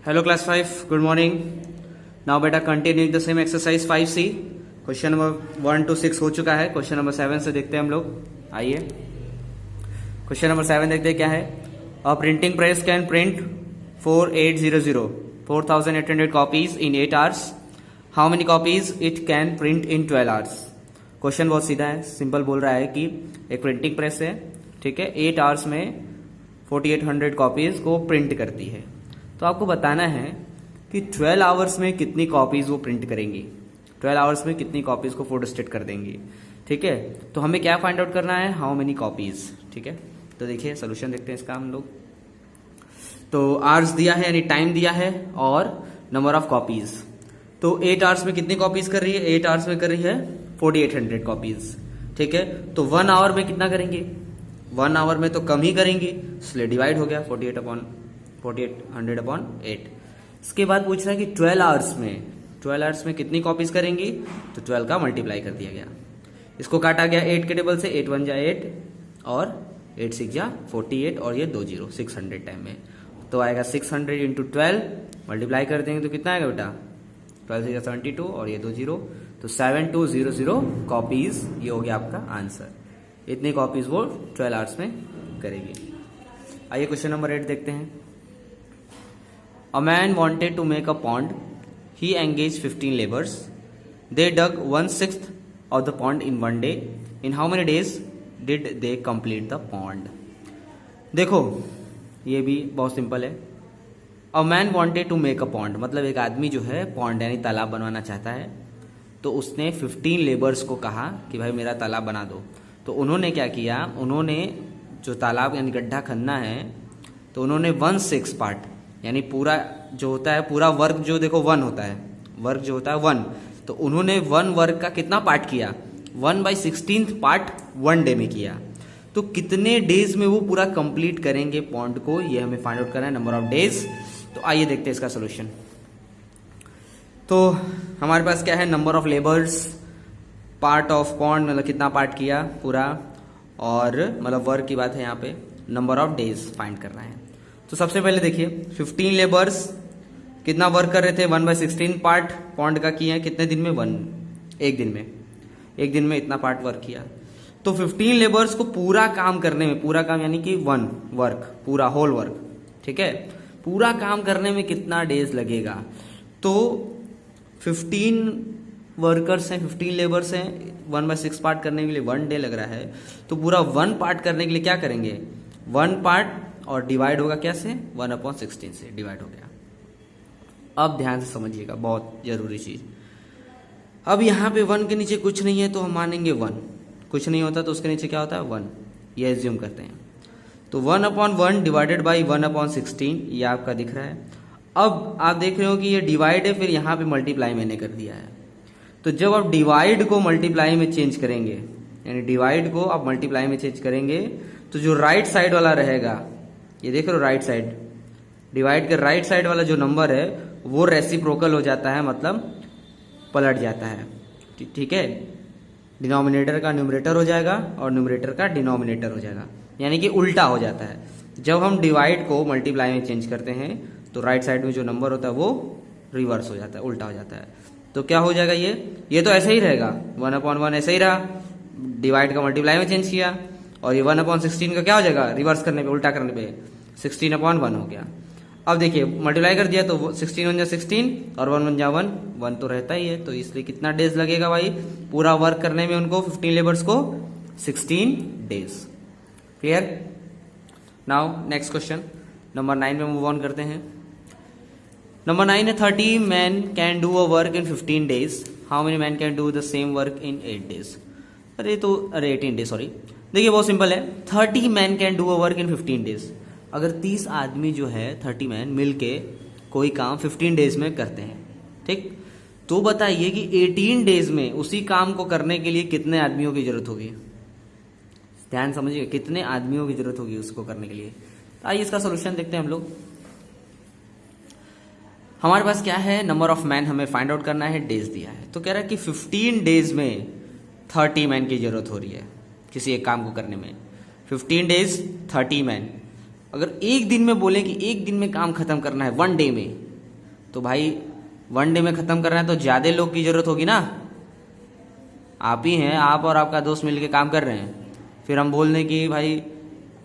Hello class 5, good morning. Now beta continuing the same exercise 5C. Question number 1 to 6 हो चुका है. Question number 7 से देखते हैं हम लोग. आइए क्वेश्चन नंबर 7 देखते हैं क्या है. A printing press can print 4800 copies in 8 hours. How many copies it can print in 12 hours. Question बहुत सीधा है, सिंपल बोल रहा है कि एक प्रिंटिंग प्रेस है, ठीक है, 8 आवर्स में 4800 कॉपीज को प्रिंट करती है. तो आपको बताना है कि 12 आवर्स में कितनी कॉपीज वो प्रिंट करेंगी, 12 आवर्स में कितनी कॉपीज को फोटोस्टेट कर देंगी. ठीक है, तो हमें क्या फाइंड आउट करना है, हाउ मेनी कॉपीज. ठीक है, तो देखिए सोल्यूशन देखते हैं इसका हम लोग. तो आवर्स दिया है यानी टाइम दिया है और नंबर ऑफ कॉपीज. तो 8 आवर्स में कितनी कॉपीज कर रही है, 8 आवर्स में कर रही है 4800 कॉपीज. ठीक है, तो 1 आवर में कितना करेंगे, 1 आवर में तो कम ही करेंगे, इसलिए डिवाइड हो गया 4800/8. इसके बाद पूछ रहा है कि 12 आवर्स में कितनी कॉपीज करेंगी, तो 12 का मल्टीप्लाई कर दिया गया. इसको काटा गया 8 के टेबल से, 8 1 जा 8 और 8 6 जा 48 और ये 2 0 600 टाइम में. तो आएगा 600 इंटू 12, मल्टीप्लाई कर देंगे तो कितना आएगा बेटा, 12 6 72 और ये 2 0, तो 7200 कॉपीज ये हो गया आपका आंसर. इतनी कॉपीज वो 12 आवर्स में करेगी. आइए क्वेश्चन नंबर 8 देखते हैं. A man wanted to make a pond. He engaged 15 laborers. They dug 1/6 of the pond in one day. In how many days did they complete the pond? देखो ये भी बहुत सिंपल है. A man wanted to make a pond मतलब एक आदमी जो है पॉन्ड यानी तालाब बनवाना चाहता है. तो उसने 15 लेबर्स को कहा कि भाई मेरा तालाब बना दो. तो उन्होंने क्या किया, उन्होंने जो तालाब यानी गड्ढा खनना है तो उन्होंने 1/6 पार्ट यानी पूरा जो होता है, पूरा वर्क जो देखो 1 होता है, वर्क जो होता है 1, तो उन्होंने 1 वर्क का कितना पार्ट किया, 1/16 पार्ट 1 डे में किया. तो कितने डेज में वो पूरा कंप्लीट करेंगे पॉन्ड को, ये हमें फाइंड आउट करना है, नंबर ऑफ डेज. तो आइए देखते हैं इसका सोल्यूशन. तो हमारे पास क्या है, number of labours, part of pond मतलब कितना पार्ट किया पूरा, और मतलब वर्क की बात है यहाँ पे, नंबर ऑफ डेज फाइंड करना है. तो सबसे पहले देखिए 15 लेबर्स कितना वर्क कर रहे थे, 1/16 पार्ट पॉन्ड का किए हैं कितने दिन में, एक दिन में इतना पार्ट वर्क किया. तो 15 लेबर्स को पूरा काम करने में, पूरा काम यानी कि 1 वर्क, पूरा होल वर्क, ठीक है, पूरा काम करने में कितना डेज लगेगा. तो 15 वर्कर्स हैं, 15 लेबर्स हैं, 1/6 पार्ट करने के लिए 1 डे लग रहा है. तो पूरा 1 पार्ट करने के लिए क्या करेंगे, 1 पार्ट और डिवाइड होगा क्या से, 1/16 से डिवाइड हो गया. अब ध्यान से समझिएगा, बहुत जरूरी चीज. अब यहाँ पे 1 के नीचे कुछ नहीं है तो हम मानेंगे 1, कुछ नहीं होता तो उसके नीचे क्या होता है 1, ये एज्यूम करते हैं. तो 1/1 डिवाइडेड बाई 1/16 ये आपका दिख रहा है. अब आप देख रहे हो कि ये डिवाइड है, फिर यहाँ पे मल्टीप्लाई मैंने कर दिया है. तो जब आप डिवाइड को मल्टीप्लाई में चेंज करेंगे, यानी डिवाइड को आप मल्टीप्लाई में चेंज करेंगे, तो जो राइट साइड वाला रहेगा, ये देख रहे हो राइट साइड, डिवाइड के राइट साइड वाला जो नंबर है वो रेसिप्रोकल हो जाता है, मतलब पलट जाता है. ठीक है, डिनोमिनेटर का न्यूमरेटर हो जाएगा और न्यूमरेटर का डिनोमिनेटर हो जाएगा, यानी कि उल्टा हो जाता है. जब हम डिवाइड को मल्टीप्लाई में चेंज करते हैं तो राइट साइड में जो नंबर होता है वो रिवर्स हो जाता है, उल्टा हो जाता है. तो क्या हो जाएगा, ये तो ऐसे ही रहेगा, 1/1 ऐसे ही रहा, डिवाइड का मल्टीप्लाई में चेंज किया, और ये 1/16 का क्या हो जाएगा, रिवर्स करने पे, उल्टा करने पे 16/1 हो गया. अब देखिए मल्टीप्लाई कर दिया तो 16 1 जा 16 और 1 1 जा 1 तो रहता ही है. तो इसलिए कितना डेज लगेगा भाई पूरा वर्क करने में उनको, 15 लेबर्स को 16 days. Clear. Now next question number 9 में मूव ऑन करते हैं. नंबर 9 है 30 man can do a work in 15 days. How many man can do the same work in 8 days. अरे 18 डेज, सॉरी. देखिए बहुत सिंपल है, 30 man can do a work in 15 days. अगर 30 आदमी जो है 30 मैन मिलके कोई काम 15 डेज में करते हैं, ठीक, तो बताइए कि 18 डेज में उसी काम को करने के लिए कितने आदमियों की जरूरत होगी. ध्यान समझिए, कितने आदमियों की जरूरत होगी उसको करने के लिए. आइए इसका सोल्यूशन देखते हैं हम लोग. हमारे पास क्या है, नंबर ऑफ मैन हमें फाइंड आउट करना है, डेज दिया है. तो कह रहा है कि 15 डेज में 30 मैन की जरूरत हो रही है किसी एक काम को करने में. 15 डेज 30 मैन. अगर एक दिन में बोले कि एक दिन में काम खत्म करना है, 1 डे में, तो भाई 1 डे में ख़त्म करना है तो ज़्यादा लोग की ज़रूरत होगी ना। आप ही हैं, आप और आपका दोस्त मिलके काम कर रहे हैं, फिर हम बोल दें कि भाई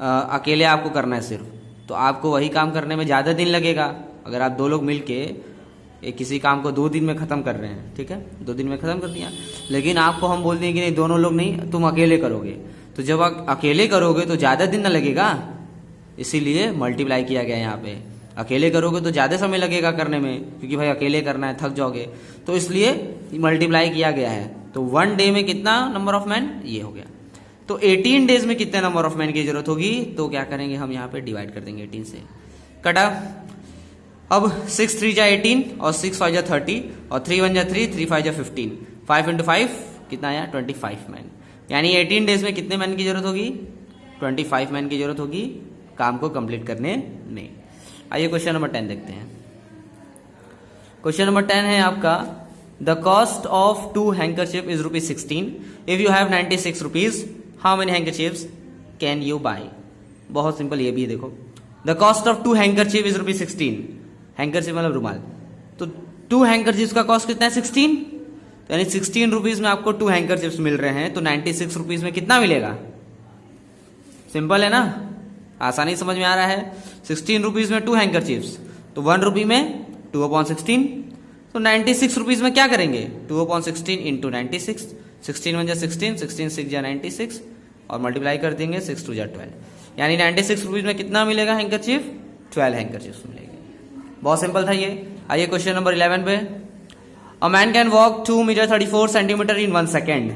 अकेले आपको करना है सिर्फ, तो आपको वही काम करने में ज़्यादा दिन लगेगा। अगर आप 2 लोग मिलके एक किसी काम को 2 दिन में ख़त्म कर रहे हैं, ठीक है, 2 दिन में ख़त्म कर दिया, लेकिन आपको हम बोल दें कि नहीं दोनों लोग नहीं, तुम अकेले करोगे, तो जब आप अकेले करोगे तो ज़्यादा दिन ना लगेगा, इसीलिए मल्टीप्लाई किया गया यहाँ पे। अकेले करोगे तो ज़्यादा समय लगेगा करने में, क्योंकि भाई अकेले करना है, थक जाओगे, तो इसलिए मल्टीप्लाई किया गया है। तो 1 डे में कितना नंबर ऑफ मैन, ये हो गया। तो 18 डेज में कितने नंबर ऑफ मैन की जरूरत होगी, तो क्या करेंगे हम यहाँ पे डिवाइड कर देंगे 18 से, कटा। अब 6 3 जा 18 और 6 5 जा 30 और 3 1 जा 3 3 5 जा 15, 5 इंटू 5 कितना आया 25 मैन। यानी 18 डेज में कितने मैन की जरूरत होगी, 25 मैन की जरूरत होगी काम को कंप्लीट करने में। आइए क्वेश्चन नंबर 10 देखते हैं। क्वेश्चन नंबर 10 है आपका, the cost of 2 handkerchief is ₹16। If you have 96 rupees, how many handkerchiefs can you buy. बहुत सिंपल, ये भी देखो, the cost of 2 handkerchief is ₹16। Handkerchief मतलब रुमाल, तो 2 हैंकरचिप्स का कॉस्ट कितना है 16, तो यानी 16 रुपीज में आपको 2 हैंकरचिप्स मिल रहे हैं, तो 96 रुपीज में कितना मिलेगा। सिंपल है ना, आसानी समझ में आ रहा है। 16 रुपीज में 2 हैंकरचिप्स, तो 1 रुपी में 2/16, तो 96 रुपीज में क्या करेंगे 2/16 इंटू 96, 16 1 जा 16, 16 6 जा 96 और मल्टीप्लाई कर देंगे 6 2 जा 12, यानी 96 रुपीज में कितना मिलेगा हैंकरचिप, 12 हैंकरचिप्स मिलेंगे। बहुत सिंपल था ये। आइए क्वेश्चन नंबर 11 पे, a man can walk 2 metre 34 centimetre in 1 second.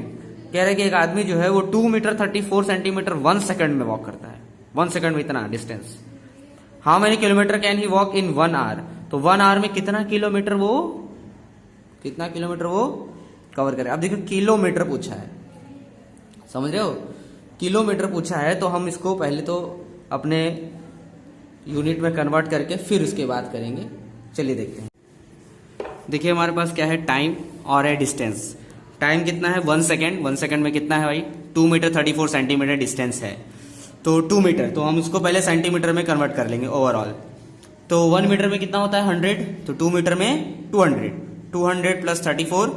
कह रहे कि एक आदमी जो है वो 2 मीटर 34 सेंटीमीटर 1 सेकंड में वॉक करता है, 1 सेकंड में इतना distance. How many kilometre can he walk in 1 hour, तो 1 आवर में कितना किलोमीटर वो कवर करे। अब देखो किलोमीटर पूछा है, समझ रहे हो, किलोमीटर पूछा है, तो हम इसको पहले तो अपने यूनिट में कन्वर्ट करके फिर उसके बाद करेंगे। चलिए देखते हैं। देखिए हमारे पास क्या है, टाइम और है डिस्टेंस। टाइम कितना है 1 सेकेंड, 1 सेकेंड में कितना है भाई 2 मीटर 34 सेंटीमीटर डिस्टेंस है, तो 2 मीटर, तो हम इसको पहले सेंटीमीटर में कन्वर्ट कर लेंगे ओवरऑल। तो 1 मीटर में कितना होता है 100, तो 2 मीटर में 200 प्लस 34,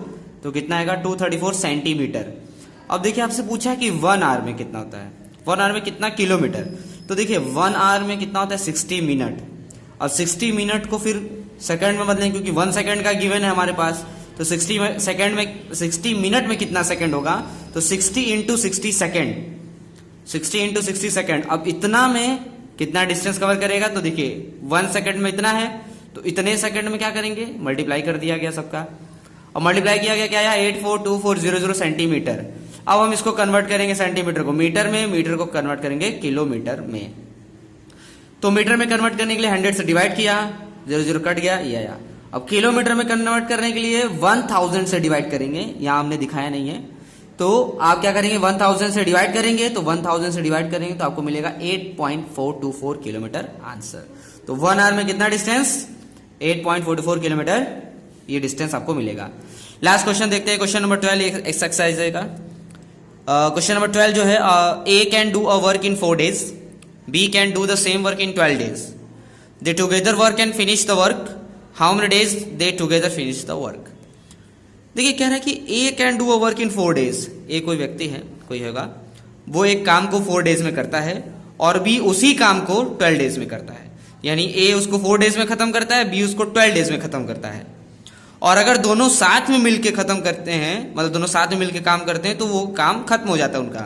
तो कितना आएगा 234 सेंटीमीटर। अब देखिए आपसे पूछा है कि 1 आवर में कितना होता है, 1 आवर में कितना किलोमीटर, तो देखिए 1 आवर में कितना होता है 60 मिनट। अब 60 मिनट को फिर सेकंड में बदलें, क्योंकि 1 सेकंड का गिवन है हमारे पास, तो 60 मिनट में कितना सेकंड होगा, तो 60 इंटू 60 सेकेंड, 60 इंटू 60 सेकेंड। अब इतना में कितना डिस्टेंस कवर करेगा, तो देखिए 1 सेकंड में इतना है, तो इतने सेकंड में क्या करेंगे मल्टीप्लाई कर दिया गया सबका, और मल्टीप्लाई किया गया क्या आया 842400 सेंटीमीटर। अब हम इसको कन्वर्ट करेंगे सेंटीमीटर को मीटर में, मीटर को कन्वर्ट करेंगे किलोमीटर में। तो मीटर में कन्वर्ट करने के लिए 100 से डिवाइड किया, 0 कट गया, ये आया। अब किलोमीटर में कन्वर्ट करने के लिए 1000 से डिवाइड करेंगे, यहां हमने दिखाया नहीं है, तो आप क्या करेंगे 1000 से डिवाइड करेंगे, तो 1000 से डिवाइड करेंगे तो आपको मिलेगा 8.424 किलोमीटर आंसर। तो 1 आवर में कितना डिस्टेंस 8.44 किलोमीटर, ये डिस्टेंस आपको मिलेगा। लास्ट क्वेश्चन देखते हैं, क्वेश्चन नंबर 12 एक्सरसाइज का। क्वेश्चन नंबर 12 जो है, A can do a work in 4 days, B can do the same work in 12 days, they together work and finish the work, how many days they together finish the work. देखिए कह रहा है कि A can do a work in 4 days, A कोई व्यक्ति है, कोई होगा, वो एक काम को 4 days में करता है, और बी उसी काम को 12 days में करता है, यानी ए उसको 4 days में खत्म करता है, बी उसको 12 days में खत्म करता है। और अगर दोनों साथ में मिलके खत्म करते हैं, मतलब दोनों साथ में मिलके काम करते हैं, तो वो काम खत्म हो जाता है उनका।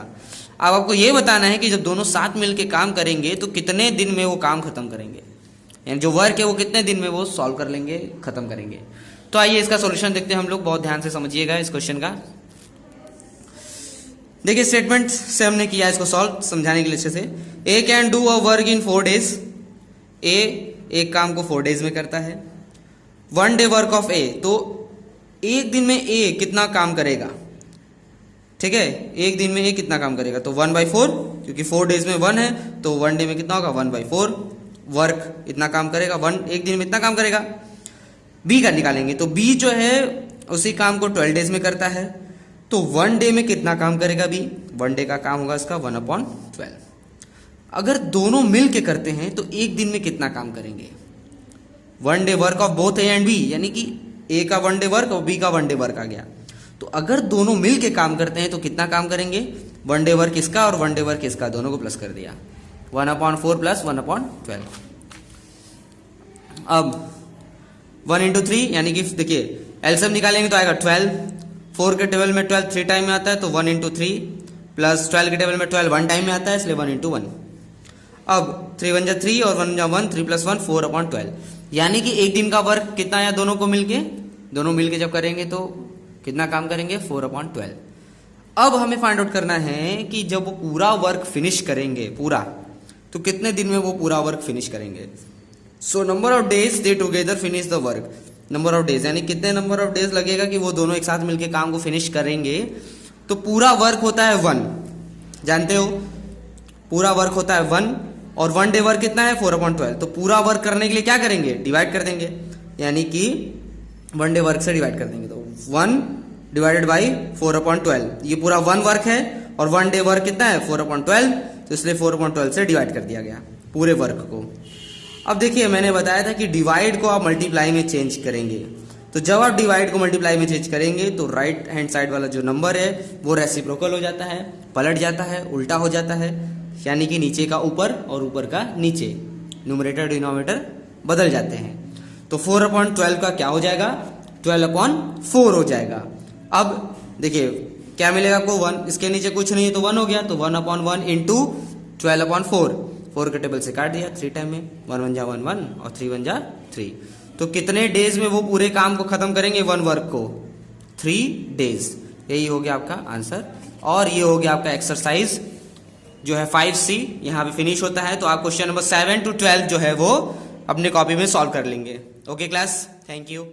अब आपको ये बताना है कि जब दोनों साथ मिलके काम करेंगे तो कितने दिन में वो काम खत्म करेंगे, यानी जो वर्क है वो कितने दिन में वो सॉल्व कर लेंगे, खत्म करेंगे। तो आइए इसका सॉल्यूशन देखते हैं हम लोग, बहुत ध्यान से समझिएगा इस क्वेश्चन का। देखिए स्टेटमेंट से हमने किया इसको सॉल्व समझाने के लिए अच्छे से। A can do a work in 4 days, A एक काम को 4 days में करता है। 1 day वर्क ऑफ ए, तो एक दिन में ए कितना काम करेगा, ठीक है, एक दिन में ए कितना काम करेगा, तो 1/4, क्योंकि 4 days में 1 है, तो 1 day में कितना होगा 1/4 वर्क इतना काम करेगा, एक दिन में इतना काम करेगा। बी का निकालेंगे, तो बी जो है उसी काम को 12 days में करता है, तो 1 day में कितना काम करेगा बी, 1 day का काम होगा इसका 1/12। अगर दोनों मिल के करते हैं तो एक दिन में कितना काम करेंगे, one day work of both A and B, यानी कि ए का वन डे वर्क और बी का वन डे वर्क आ गया। तो अगर दोनों मिल के काम करते हैं तो कितना काम करेंगे, वन डे वर्क इसका और वन डे वर्क इसका, दोनों को प्लस कर दिया, 1/4 प्लस 1/12। अब 1 इंटू 3 यानी कि देखिए एलसीएम निकालेंगे तो आएगा 12, 4 के टेबल में 12 3 टाइम में आता है तो 1 इंटू 3, प्लस 12 के टेबल में 12 1 टाइम में आता है इसलिए 1 इंटू 1। अब 3 1 जा 3 और 1 जा 1, 3 प्लस 1 4/12, यानी कि एक दिन का वर्क कितना आया दोनों को मिलके, दोनों मिलके जब करेंगे तो कितना काम करेंगे 4/12। अब हमें फाइंड आउट करना है कि जब वो पूरा वर्क फिनिश करेंगे पूरा, तो कितने दिन में वो पूरा वर्क फिनिश करेंगे। So number of days they together finish the work, number of days यानी कितने नंबर ऑफ डेज लगेगा कि वो दोनों एक साथ मिलके काम को फिनिश करेंगे। तो पूरा वर्क होता है 1, जानते हो पूरा वर्क होता है 1 और वन डे वर्क कितना है 4/12। तो पूरा वर्क करने के लिए क्या करेंगे, डिवाइड कर देंगे, यानी कि वन डे वर्क से डिवाइड कर देंगे। तो 1 डिवाइडेड बाई 4/12, ये पूरा 1 वर्क है और वन डे वर्क कितना है 4/12, तो इसलिए 4/12 से डिवाइड कर दिया गया पूरे वर्क को। अब देखिए मैंने बताया था कि डिवाइड को आप मल्टीप्लाई में चेंज करेंगे, तो जब आप डिवाइड को मल्टीप्लाई में चेंज करेंगे तो राइट हैंड साइड वाला जो नंबर है वो रेसिप्रोकल हो जाता है, पलट जाता है, उल्टा हो जाता है, यानी कि नीचे का ऊपर और ऊपर का नीचे, न्यूमरेटर डिनोमिनेटर बदल जाते हैं। तो 4/12 का क्या हो जाएगा, 12/4 हो जाएगा। अब देखिए क्या मिलेगा आपको 1, इसके नीचे कुछ नहीं है तो 1 हो गया, तो 1/1 इंटू 12/4, 4 के टेबल से काट दिया 3 टाइम में, 1 1 जा 1 1 और 3 1 जा 3। तो कितने डेज में वो पूरे काम को खत्म करेंगे 1 वर्क को, 3 डेज। यही हो गया आपका आंसर और ये हो गया आपका एक्सरसाइज जो है 5C, यहाँ पे फिनिश होता है। तो आप क्वेश्चन नंबर 7 to 12 जो है वो अपने कॉपी में सॉल्व कर लेंगे। Okay class, thank you.